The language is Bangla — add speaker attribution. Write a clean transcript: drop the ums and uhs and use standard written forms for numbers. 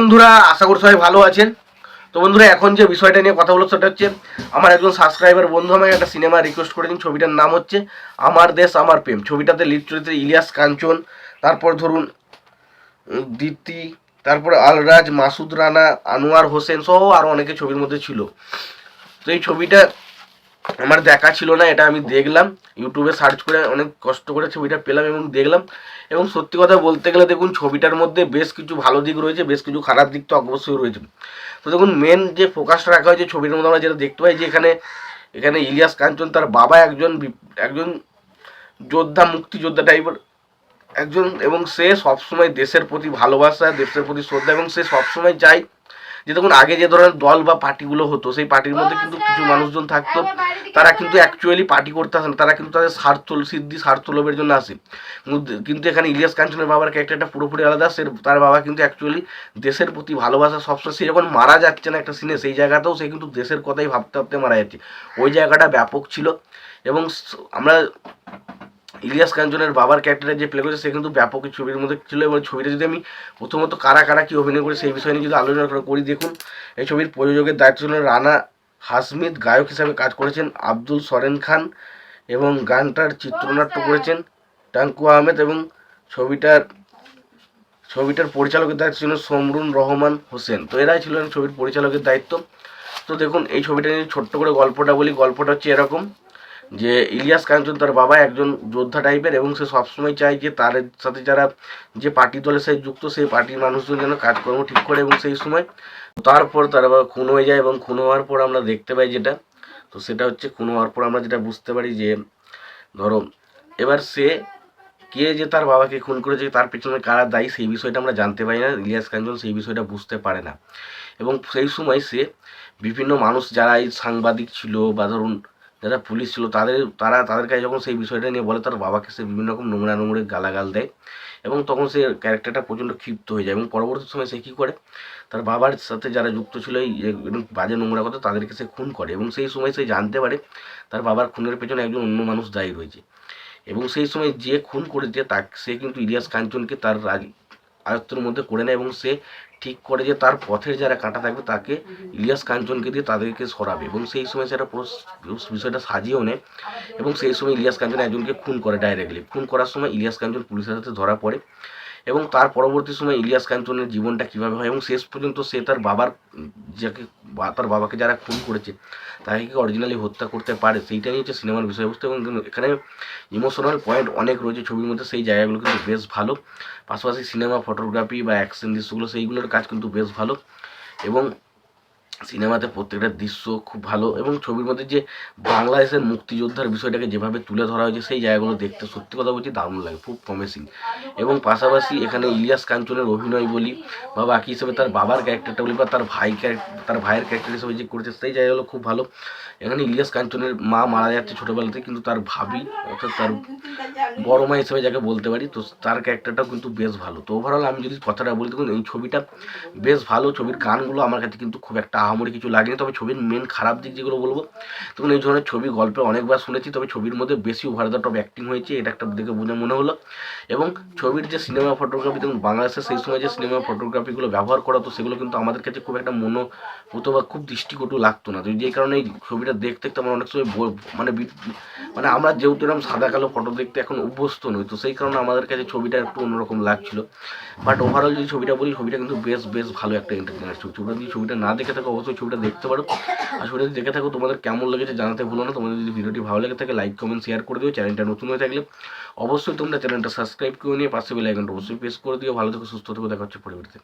Speaker 1: বন্ধুরা, আশা করি সবাই ভালো আছেন। তো বন্ধুরা, এখন যে বিষয়টা নিয়ে কথা বলবো সেটা হচ্ছে, আমার একজন সাবস্ক্রাইবার বন্ধু আমাকে একটা সিনেমা রিকোয়েস্ট করেছেন। ছবিটার নাম হচ্ছে আমার দেশ আমার প্রেম। ছবিটাতে লিড চরিত্রে ইলিয়াস কাঞ্চন, তারপর ধরুন দীপ্তি, তারপরে আলরাজ, মাসুদ রানা, আনোয়ার হোসেন সহ আরও অনেকে ছবির মধ্যে ছিল। তো এই ছবিটা আমার দেখা ছিল না, এটা আমি দেখলাম ইউটিউবে সার্চ করে, অনেক কষ্ট করে ছবিটা পেলাম এবং দেখলাম। এবং সত্যি কথা বলতে গেলে দেখুন, ছবিটার মধ্যে বেশ কিছু ভালো দিক রয়েছে, বেশ কিছু খারাপ দিক তো অবশ্যই রয়েছে। তো দেখুন, মেন যে ফোকাসটা রাখা হয়েছে ছবির মধ্যে, আমরা যেটা দেখতে পাই যে এখানে এখানে ইলিয়াস কাঞ্চন, তার বাবা একজন একজন যোদ্ধা, মুক্তিযোদ্ধা টাইপের একজন, এবং সে সবসময় দেশের প্রতি ভালোবাসা, দেশের প্রতি শ্রদ্ধা, এবং সে সবসময় চায় যে দেখুন, আগে যে ধরনের দল বা পার্টিগুলো হতো, সেই পার্টির মধ্যে কিন্তু কিছু মানুষজন থাকতো, তারা কিন্তু অ্যাকচুয়ালি পার্টি করতে আসে না, তারা কিন্তু তাদের স্বার্থ লোভের জন্য আসে। কিন্তু এখানে ইলিয়াস কাঞ্চনের বাবার ক্যারেক্টারটা পুরোপুরি আলাদা। সে তার বাবা কিন্তু অ্যাকচুয়ালি দেশের প্রতি ভালোবাসা সবসময়, সে যখন মারা যাচ্ছে না একটা সিনে, সেই জায়গাতেও সে কিন্তু দেশের কথাই ভাবতে ভাবতে মারা যাচ্ছে। ওই জায়গাটা ব্যাপক ছিল। এবং আমরা ইলিয়াস কাঞ্চনের বাবার ক্যারেক্টারে যে প্লে করেছে, সে কিন্তু ব্যাপক ছবির মধ্যে ছিল। এবং ছবিটা যদি আমি প্রথমত কারা কারা কি অভিনয় করে সেই বিষয় নিয়ে যদি আলোচনা করি, দেখুন এই ছবির প্রযোজকের দায়িত্ব ছিলেন রানা হাসমিদ, গায়ক হিসাবে কাজ করেছেন আব্দুল সরেন খান, এবং গানটার চিত্রনাট্য করেছেন টাঙ্কু আহমেদ, এবং ছবিটার পরিচালকের দায়িত্ব ছিলেন সমরুন রহমান হোসেন। তো এরাই ছিলেন ছবির পরিচালকের দায়িত্ব। তো দেখুন, এই ছবিটা নিয়ে ছোট্ট করে গল্পটা বলি। গল্পটা হচ্ছে এরকম যে ইলিয়াস কাঞ্চন, তার বাবা একজন যোদ্ধা টাইপের, এবং সে সবসময় চায় যে তার সাথে যারা যে পার্টি দলের সাথে যুক্ত, সেই পার্টির মানুষজন যেন কাজকর্ম ঠিক করে। এবং সেই সময় তারপর তার বাবা খুন হয়ে যায়, এবং খুন হওয়ার পর আমরা দেখতে পাই যেটা, তো সেটা হচ্ছে খুন হওয়ার পর আমরা যেটা বুঝতে পারি যে, ধরো এবার সে কে যে তার বাবাকে খুন করেছে, তার পেছনে কারা দায়ী, সেই বিষয়টা আমরা জানতে পারি না। ইলিয়াস কাঞ্চন সেই বিষয়টা বুঝতে পারে না। এবং সেই সময় সে বিভিন্ন মানুষ, যারা এই সাংবাদিক ছিল বা ধরুন যারা পুলিশ ছিল, তাদের কাছে যখন সেই বিষয়টা নিয়ে বলে, তার বাবাকে সে বিভিন্ন রকম নোংরা গালাগাল দেয়। এবং তখন সে ক্যারেক্টারটা প্রচণ্ড ক্ষিপ্ত হয়ে যায়, এবং পরবর্তী সময় সে কী করে, তার বাবার সাথে যারা যুক্ত ছিল এই বাজে নোংরা কথা, তাদেরকে সে খুন করে। এবং সেই সময় সে জানতে পারে তার বাবার খুনের পেছনে একজন অন্য মানুষ দায়ী রয়েছে। এবং সেই সময় যে খুন করেছে সে কিন্তু ইলিয়াস কাঞ্চনকে তার আয়ত্তের মধ্যে করে নেয়, এবং সে ঠিক করে যে তার পথের যারা কাঁটা থাকবে তাকে ইলিয়াস কাঞ্চনকে দিয়ে তাদেরকে সরাবে। এবং সেই সময় সেটা পুরো বিষয়টা সাজিয়েও নেয়। এবং সেই সময় ইলিয়াস কাঞ্চন একজনকে খুন করে, ডাইরেক্টলি খুন করার সময় ইলিয়াস কাঞ্চন পুলিশের সাথে ধরা পড়ে। এবং তার পরবর্তী সময় ইলিয়াস কাঞ্চনের জীবনটা কীভাবে হয়, এবং শেষ পর্যন্ত সে তার বাবাকে যারা খুন করেছে তাকে কি অরিজিনালি হত্যা করতে পারে, সেইটাই হচ্ছে সিনেমার বিষয়বস্তু। এবং এখানে ইমোশনাল পয়েন্ট অনেক রয়েছে ছবির মধ্যে, সেই জায়গাগুলো কিন্তু বেশ ভালো। পাশাপাশি সিনেমা ফটোগ্রাফি বা অ্যাকশন দৃশ্যগুলো, সেইগুলোর কাজ কিন্তু বেশ ভালো। এবং সিনেমাতে প্রত্যেকটা দৃশ্য খুব ভালো। এবং ছবির মধ্যে যে বাংলাদেশের মুক্তিযোদ্ধার বিষয়টাকে যেভাবে তুলে ধরা হয়েছে, সেই জায়গাগুলো দেখতে সত্যি কথা বলছি দারুণ লাগে, খুব প্রমিসিং। এবং পাশাপাশি এখানে ইলিয়াস কাঞ্চনের অভিনয় বলি বা বাকি হিসেবে তার বাবার ক্যারেক্টারটা বলি, বা তার ভাইয়ের ক্যারেক্টার হিসেবে যে করেছে, সেই জায়গাগুলো খুব ভালো। এখানে ইলিয়াস কাঞ্চনের মা মারা যাচ্ছে ছোটোবেলাতে, কিন্তু তার ভাবি, অর্থাৎ তার বড় মা হিসেবে যাকে বলতে পারি, তো তার ক্যারেক্টারটাও কিন্তু বেশ ভালো। তো ওভারঅল আমি যদি কথাটা বলি, দেখুন এই ছবিটা বেশ ভালো। ছবির গানগুলো আমার কাছে কিন্তু খুব একটা আহামরি কিছু লাগেনি। তবে ছবির মেন খারাপ দিক যেগুলো বলবো, দেখুন এই ধরনের ছবি গল্পে অনেকবার শুনেছি, তবে ছবির মধ্যে বেশি ওভার দ্য টপ অ্যাক্টিং হয়েছে, এটা একটা দেখে বুঝে মনে হলো। এবং ছবির যে সিনেমা ফটোগ্রাফি, দেখুন বাংলাদেশে সেই সময় যে সিনেমা ফটোগ্রাফিগুলো ব্যবহার করা হতো, সেগুলো কিন্তু আমাদের কাছে খুব একটা মনোভূত বা খুব দৃষ্টিকটু লাগতো না। তো যেই কারণে এই ছবিটা দেখতে আমার অনেক সময় মানে আমরা যেহেতু এরকম সাদা কালো ফটো দেখতে এখন অভ্যস্ত নই, তো সেই কারণে আমাদের কাছে ছবিটা একটু অন্যরকম লাগছিল। বাট ওভারঅল যদি ছবিটা বলি, ছবিটা কিন্তু বেশ ভালো একটা এন্টারটেইনার ছবি। তোমরা যদি ছবিটা না দেখে থাকো, অবশ্যই ছবিটা দেখতে পারো। আর ছবিটা যদি দেখে থাকো, তোমাদের কেমন লেগেছে জানাতে ভুলো না। তোমাদের যদি ভিডিওটি ভালো লেগে থাকে, লাইক কমেন্ট শেয়ার করে দিও। চ্যানেলটা নতুন হয়ে থাকলে অবশ্যই তোমরা চ্যানেলটা সাবস্ক্রাইব করে নিয়ে পাশে বেল আইকনটা অবশ্যই প্রেস করে দিও। ভালো থেকো, সুস্থ থেকো, দেখা হচ্ছে পরবর্তীতে।